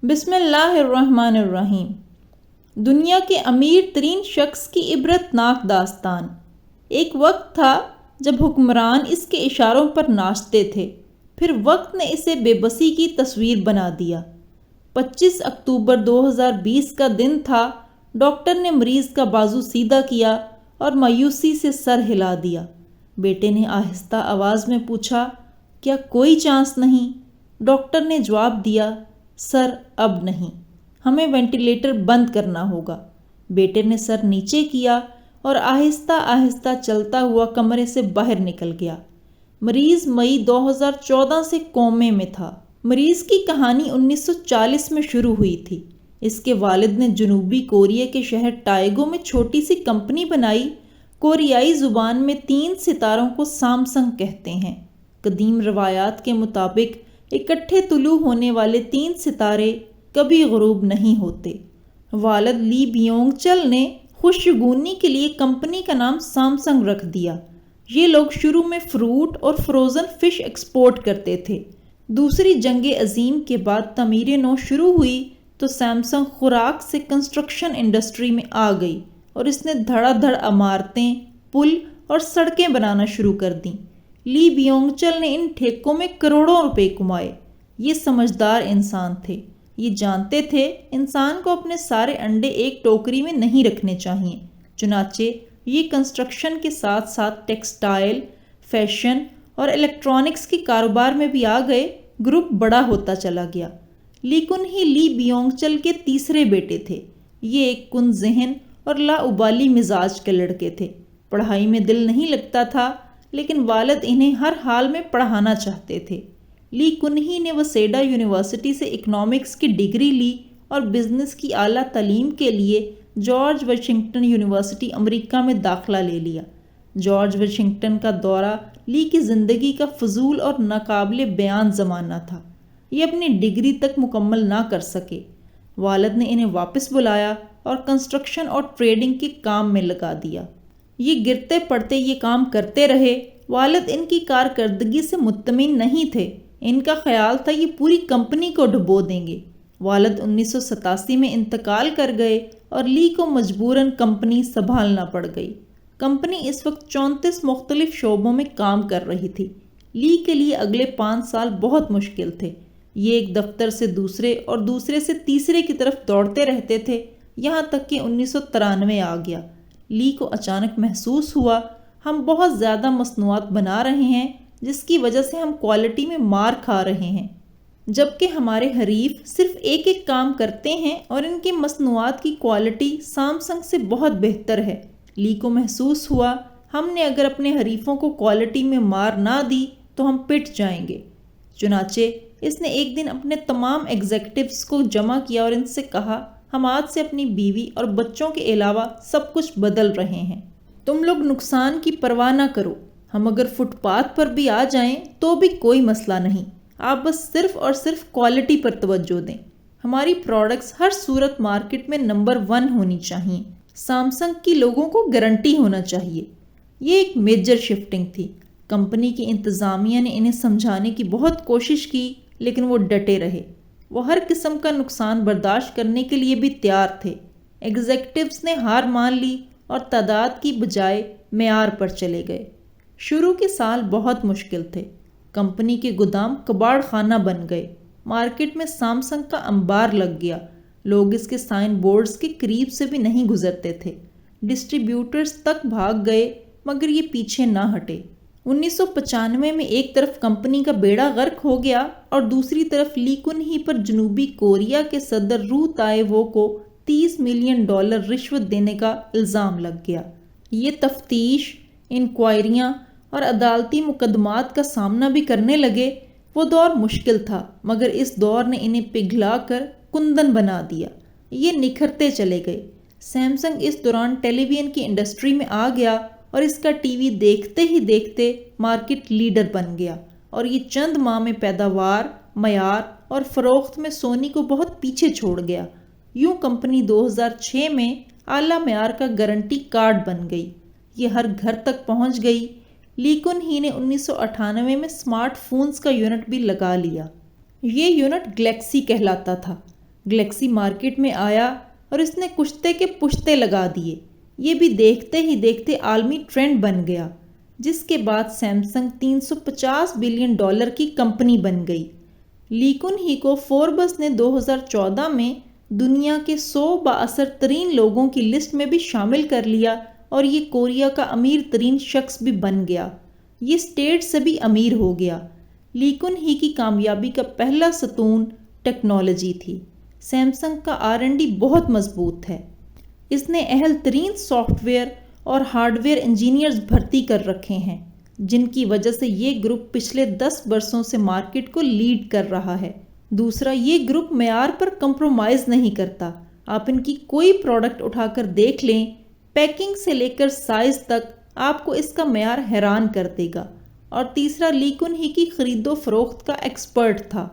بسم اللہ الرحمن الرحیم۔ دنیا کے امیر ترین شخص کی عبرت ناک داستان۔ ایک وقت تھا جب حکمران اس کے اشاروں پر ناچتے تھے، پھر وقت نے اسے بے بسی کی تصویر بنا دیا۔ 25 اکتوبر 2020 کا دن تھا۔ ڈاکٹر نے مریض کا بازو سیدھا کیا اور مایوسی سے سر ہلا دیا۔ بیٹے نے آہستہ آواز میں پوچھا، کیا کوئی چانس نہیں؟ ڈاکٹر نے جواب دیا، سر اب نہیں، ہمیں وینٹیلیٹر بند کرنا ہوگا۔ بیٹے نے سر نیچے کیا اور آہستہ آہستہ چلتا ہوا کمرے سے باہر نکل گیا۔ مریض مئی 2014 سے کومے میں تھا۔ مریض کی کہانی 1940 میں شروع ہوئی تھی۔ اس کے والد نے جنوبی کوریا کے شہر ٹائگو میں چھوٹی سی کمپنی بنائی۔ کوریائی زبان میں 3 ستاروں کو سامسنگ کہتے ہیں۔ قدیم روایات کے مطابق اکٹھے طلوع ہونے والے 3 ستارے کبھی غروب نہیں ہوتے۔ والد لی بیونگ چل نے خوشگونی کے لیے کمپنی کا نام سامسنگ رکھ دیا۔ یہ لوگ شروع میں فروٹ اور فروزن فش ایکسپورٹ کرتے تھے۔ دوسری جنگ عظیم کے بعد تعمیر نو شروع ہوئی تو سیمسنگ خوراک سے کنسٹرکشن انڈسٹری میں آ گئی اور اس نے دھڑا دھڑ عمارتیں، پل اور سڑکیں بنانا شروع کر دیں۔ لی بیونگ چل نے ان ٹھیکوں میں کروڑوں روپے کمائے۔ یہ سمجھدار انسان تھے۔ یہ جانتے تھے انسان کو اپنے سارے انڈے ایک ٹوکری میں نہیں رکھنے چاہیے۔ چنانچہ یہ کنسٹرکشن کے ساتھ ساتھ ٹیکسٹائل، فیشن اور الیکٹرانکس کے کاروبار میں بھی آ گئے۔ گروپ بڑا ہوتا چلا گیا۔ لیکن ہی لی بیونگ چل کے تیسرے بیٹے تھے۔ یہ ایک کن ذہن اور لاابالی مزاج کے لڑکے تھے۔ پڑھائی میں دل نہیں لگتا تھا، لیکن والد انہیں ہر حال میں پڑھانا چاہتے تھے۔ لی کنہی نے وسیڈا یونیورسٹی سے اکنامکس کی ڈگری لی اور بزنس کی اعلیٰ تعلیم کے لیے جارج واشنگٹن یونیورسٹی امریکہ میں داخلہ لے لیا۔ جارج واشنگٹن کا دورہ لی کی زندگی کا فضول اور ناقابل بیان زمانہ تھا۔ یہ اپنی ڈگری تک مکمل نہ کر سکے۔ والد نے انہیں واپس بلایا اور کنسٹرکشن اور ٹریڈنگ کے کام میں لگا دیا۔ یہ گرتے پڑتے یہ کام کرتے رہے۔ والد ان کی کارکردگی سے مطمئن نہیں تھے۔ ان کا خیال تھا یہ پوری کمپنی کو ڈبو دیں گے۔ والد 1987 میں انتقال کر گئے اور لی کو مجبوراً کمپنی سنبھالنا پڑ گئی۔ کمپنی اس وقت 34 مختلف شعبوں میں کام کر رہی تھی۔ لی کے لیے اگلے 5 سال بہت مشکل تھے۔ یہ ایک دفتر سے دوسرے اور دوسرے سے تیسرے کی طرف دوڑتے رہتے تھے، یہاں تک کہ 1993 آ گیا۔ لی کو اچانک محسوس ہوا، ہم بہت زیادہ مصنوعات بنا رہے ہیں جس کی وجہ سے ہم کوالٹی میں مار کھا رہے ہیں، جبکہ ہمارے حریف صرف ایک ایک کام کرتے ہیں اور ان کی مصنوعات کی کوالٹی سامسنگ سے بہت بہتر ہے۔ لی کو محسوس ہوا، ہم نے اگر اپنے حریفوں کو کوالٹی میں مار نہ دی تو ہم پٹ جائیں گے۔ چنانچہ اس نے ایک دن اپنے تمام ایگزیکٹوز کو جمع کیا اور ان سے کہا، ہم آج سے اپنی بیوی اور بچوں کے علاوہ سب کچھ بدل رہے ہیں۔ تم لوگ نقصان کی پرواہ نہ کرو۔ ہم اگر فٹ پاتھ پر بھی آ جائیں تو بھی کوئی مسئلہ نہیں۔ آپ بس صرف اور صرف کوالٹی پر توجہ دیں۔ ہماری پروڈکٹس ہر صورت مارکیٹ میں نمبر 1 ہونی چاہیے۔ سامسنگ کی لوگوں کو گارنٹی ہونا چاہیے۔ یہ ایک میجر شفٹنگ تھی۔ کمپنی کی انتظامیہ نے انہیں سمجھانے کی بہت کوشش کی، لیکن وہ ڈٹے رہے۔ وہ ہر قسم کا نقصان برداشت کرنے کے لیے بھی تیار تھے۔ ایگزیکٹوز نے ہار مان لی اور تعداد کی بجائے معیار پر چلے گئے۔ شروع کے سال بہت مشکل تھے۔ کمپنی کے گودام کباڑ خانہ بن گئے۔ مارکیٹ میں سامسنگ کا انبار لگ گیا۔ لوگ اس کے سائن بورڈز کے قریب سے بھی نہیں گزرتے تھے۔ ڈسٹریبیوٹرز تک بھاگ گئے، مگر یہ پیچھے نہ ہٹے۔ 1995 میں ایک طرف کمپنی کا بیڑا غرق ہو گیا اور دوسری طرف لی کنہی پر جنوبی کوریا کے صدر رو تائے وو کو $30 ملین رشوت دینے کا الزام لگ گیا۔ یہ تفتیش، انکوائریاں اور عدالتی مقدمات کا سامنا بھی کرنے لگے۔ وہ دور مشکل تھا، مگر اس دور نے انہیں پگھلا کر کندن بنا دیا۔ یہ نکھرتے چلے گئے۔ سیمسنگ اس دوران ٹیلی ویژن کی انڈسٹری میں آ گیا اور اس کا ٹی وی دیکھتے ہی دیکھتے مارکیٹ لیڈر بن گیا، اور یہ چند ماہ میں پیداوار، معیار اور فروخت میں سونی کو بہت پیچھے چھوڑ گیا۔ یوں کمپنی 2006 میں اعلیٰ معیار کا گارنٹی کارڈ بن گئی۔ یہ ہر گھر تک پہنچ گئی۔ لی کنہی نے 1998 میں سمارٹ فونز کا یونٹ بھی لگا لیا۔ یہ یونٹ گلیکسی کہلاتا تھا۔ گلیکسی مارکیٹ میں آیا اور اس نے کشتے کے پشتے لگا دیے۔ یہ بھی دیکھتے ہی دیکھتے عالمی ٹرینڈ بن گیا، جس کے بعد سیمسنگ $350 بلین کی کمپنی بن گئی۔ لی کن ہی کو فوربس نے 2014 میں دنیا کے 100 بااثر ترین لوگوں کی لسٹ میں بھی شامل کر لیا اور یہ کوریا کا امیر ترین شخص بھی بن گیا۔ یہ اسٹیٹ سے بھی امیر ہو گیا۔ لی کن ہی کی کامیابی کا پہلا ستون ٹیکنالوجی تھی۔ سیمسنگ کا R&D بہت مضبوط ہے۔ اس نے اہل ترین سافٹ ویئر اور ہارڈ ویئر انجینئرز بھرتی کر رکھے ہیں، جن کی وجہ سے یہ گروپ پچھلے 10 برسوں سے مارکیٹ کو لیڈ کر رہا ہے۔ دوسرا، یہ گروپ معیار پر کمپرومائز نہیں کرتا۔ آپ ان کی کوئی پروڈکٹ اٹھا کر دیکھ لیں، پیکنگ سے لے کر سائز تک، آپ کو اس کا معیار حیران کر دے گا۔ اور تیسرا، لی کن ہی کی خرید و فروخت کا ایکسپرٹ تھا۔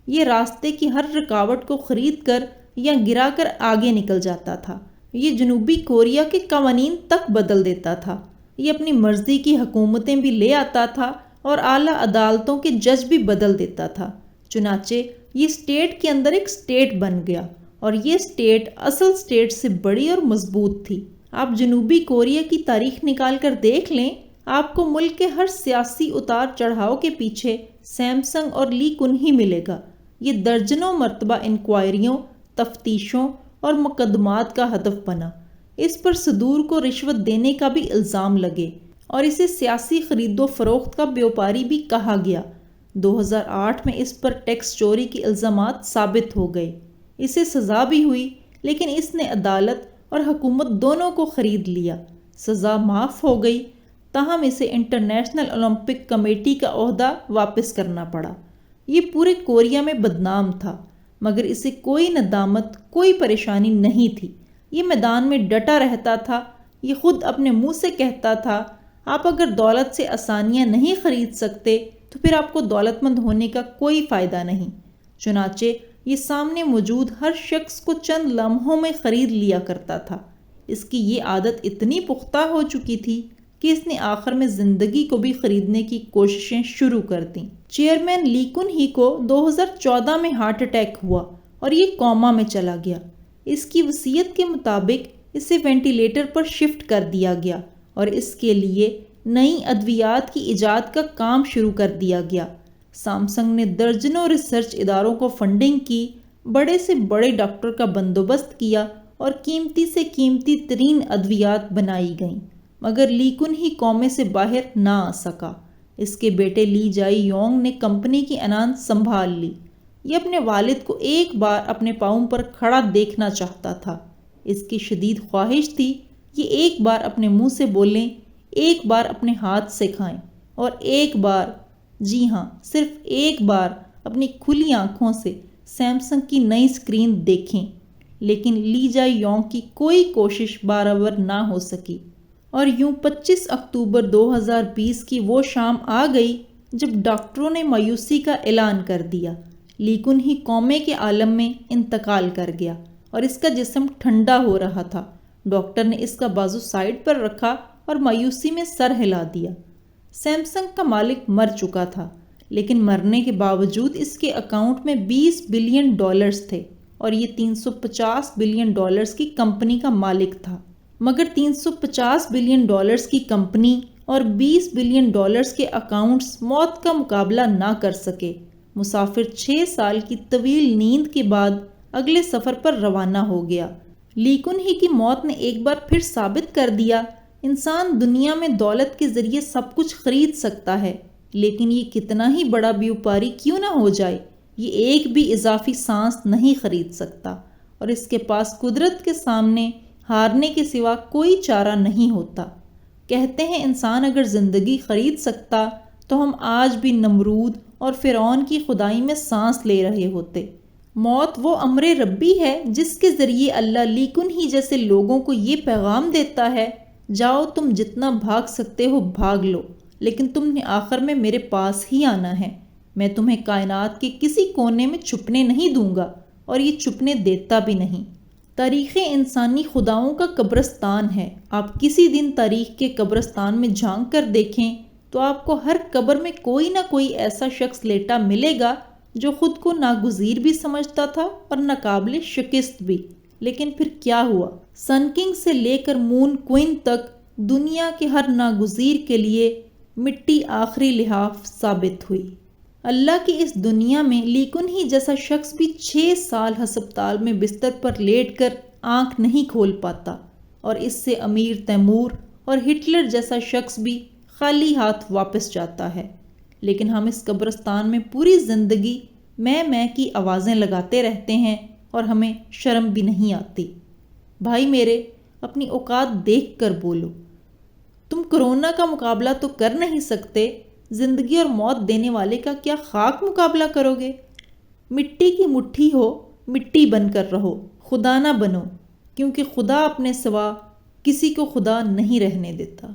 یہ راستے کی ہر رکاوٹ کو خرید کر یا گرا کر آگے نکل جاتا تھا۔ یہ جنوبی کوریا کے قوانین تک بدل دیتا تھا۔ یہ اپنی مرضی کی حکومتیں بھی لے آتا تھا اور اعلیٰ عدالتوں کے جج بھی بدل دیتا تھا۔ چنانچہ یہ اسٹیٹ کے اندر ایک اسٹیٹ بن گیا، اور یہ اسٹیٹ اصل اسٹیٹ سے بڑی اور مضبوط تھی۔ آپ جنوبی کوریا کی تاریخ نکال کر دیکھ لیں، آپ کو ملک کے ہر سیاسی اتار چڑھاؤ کے پیچھے سیمسنگ اور لی کن ہی ملے گا۔ یہ درجنوں مرتبہ انکوائریوں، تفتیشوں اور مقدمات کا ہدف بنا۔ اس پر صدور کو رشوت دینے کا بھی الزام لگے اور اسے سیاسی خرید و فروخت کا بیوپاری بھی کہا گیا۔ 2008 میں اس پر ٹیکس چوری کے الزامات ثابت ہو گئے۔ اسے سزا بھی ہوئی، لیکن اس نے عدالت اور حکومت دونوں کو خرید لیا۔ سزا معاف ہو گئی، تاہم اسے انٹرنیشنل اولمپک کمیٹی کا عہدہ واپس کرنا پڑا۔ یہ پورے کوریا میں بدنام تھا، مگر اسے کوئی ندامت، کوئی پریشانی نہیں تھی۔ یہ میدان میں ڈٹا رہتا تھا۔ یہ خود اپنے منہ سے کہتا تھا، آپ اگر دولت سے آسانیاں نہیں خرید سکتے تو پھر آپ کو دولت مند ہونے کا کوئی فائدہ نہیں۔ چنانچہ یہ سامنے موجود ہر شخص کو چند لمحوں میں خرید لیا کرتا تھا۔ اس کی یہ عادت اتنی پختہ ہو چکی تھی کہ اس نے آخر میں زندگی کو بھی خریدنے کی کوششیں شروع کر دیں۔ چیئرمین لی کن ہی کو 2014 میں ہارٹ اٹیک ہوا اور یہ کوما میں چلا گیا۔ اس کی وصیت کے مطابق اسے وینٹیلیٹر پر شفٹ کر دیا گیا اور اس کے لیے نئی ادویات کی ایجاد کا کام شروع کر دیا گیا۔ سیمسنگ نے درجنوں ریسرچ اداروں کو فنڈنگ کی، بڑے سے بڑے ڈاکٹر کا بندوبست کیا اور قیمتی سے قیمتی ترین ادویات بنائی گئیں، مگر لی کن ہی کومے سے باہر نہ آ سکا۔ اس کے بیٹے لی جائی یونگ نے کمپنی کی انان سنبھال لی۔ یہ اپنے والد کو ایک بار اپنے پاؤں پر کھڑا دیکھنا چاہتا تھا۔ اس کی شدید خواہش تھی یہ ایک بار اپنے منہ سے بولیں، ایک بار اپنے ہاتھ سے کھائیں اور ایک بار، جی ہاں صرف ایک بار، اپنی کھلی آنکھوں سے سیمسنگ کی نئی اسکرین دیکھیں۔ لیکن لی جائی یونگ کی کوئی کوشش برابر نہ ہو سکی، اور یوں 25 اکتوبر 2020 کی وہ شام آ گئی جب ڈاکٹروں نے مایوسی کا اعلان کر دیا۔ لی کن ہی کومے کے عالم میں انتقال کر گیا اور اس کا جسم ٹھنڈا ہو رہا تھا۔ ڈاکٹر نے اس کا بازو سائڈ پر رکھا اور مایوسی میں سر ہلا دیا۔ سیمسنگ کا مالک مر چکا تھا، لیکن مرنے کے باوجود اس کے اکاؤنٹ میں $20 بلین تھے اور یہ $350 بلین کی کمپنی کا مالک تھا۔ مگر $350 بلین کی کمپنی اور $20 بلین کے اکاؤنٹس موت کا مقابلہ نہ کر سکے۔ مسافر 6 سال کی طویل نیند کے بعد اگلے سفر پر روانہ ہو گیا۔ لی کن ہی کی موت نے ایک بار پھر ثابت کر دیا، انسان دنیا میں دولت کے ذریعے سب کچھ خرید سکتا ہے، لیکن یہ کتنا ہی بڑا بیوپاری کیوں نہ ہو جائے، یہ ایک بھی اضافی سانس نہیں خرید سکتا، اور اس کے پاس قدرت کے سامنے ہارنے کے سوا کوئی چارہ نہیں ہوتا۔ کہتے ہیں انسان اگر زندگی خرید سکتا تو ہم آج بھی نمرود اور فرعون کی خدائی میں سانس لے رہے ہوتے۔ موت وہ امر ربی ہے جس کے ذریعے اللہ لی کن ہی جیسے لوگوں کو یہ پیغام دیتا ہے، جاؤ تم جتنا بھاگ سکتے ہو بھاگ لو، لیکن تم نے آخر میں میرے پاس ہی آنا ہے۔ میں تمہیں کائنات کے کسی کونے میں چھپنے نہیں دوں گا، اور یہ چھپنے دیتا بھی نہیں۔ تاریخ انسانی خداؤں کا قبرستان ہے۔ آپ کسی دن تاریخ کے قبرستان میں جھانک کر دیکھیں تو آپ کو ہر قبر میں کوئی نہ کوئی ایسا شخص لیٹا ملے گا جو خود کو ناگزیر بھی سمجھتا تھا اور ناقابل شکست بھی۔ لیکن پھر کیا ہوا؟ سن کنگ سے لے کر مون کوئن تک دنیا کے ہر ناگزیر کے لیے مٹی آخری لحاف ثابت ہوئی۔ اللہ کی اس دنیا میں لی کن ہی جیسا شخص بھی 6 سال ہسپتال میں بستر پر لیٹ کر آنکھ نہیں کھول پاتا، اور اس سے امیر تیمور اور ہٹلر جیسا شخص بھی خالی ہاتھ واپس جاتا ہے۔ لیکن ہم اس قبرستان میں پوری زندگی میں کی آوازیں لگاتے رہتے ہیں اور ہمیں شرم بھی نہیں آتی۔ بھائی میرے، اپنی اوقات دیکھ کر بولو۔ تم کرونا کا مقابلہ تو کر نہیں سکتے، زندگی اور موت دینے والے کا کیا خاک مقابلہ کرو گے؟ مٹی کی مٹھی ہو، مٹی بن کر رہو، خدا نہ بنو، کیونکہ خدا اپنے سوا کسی کو خدا نہیں رہنے دیتا۔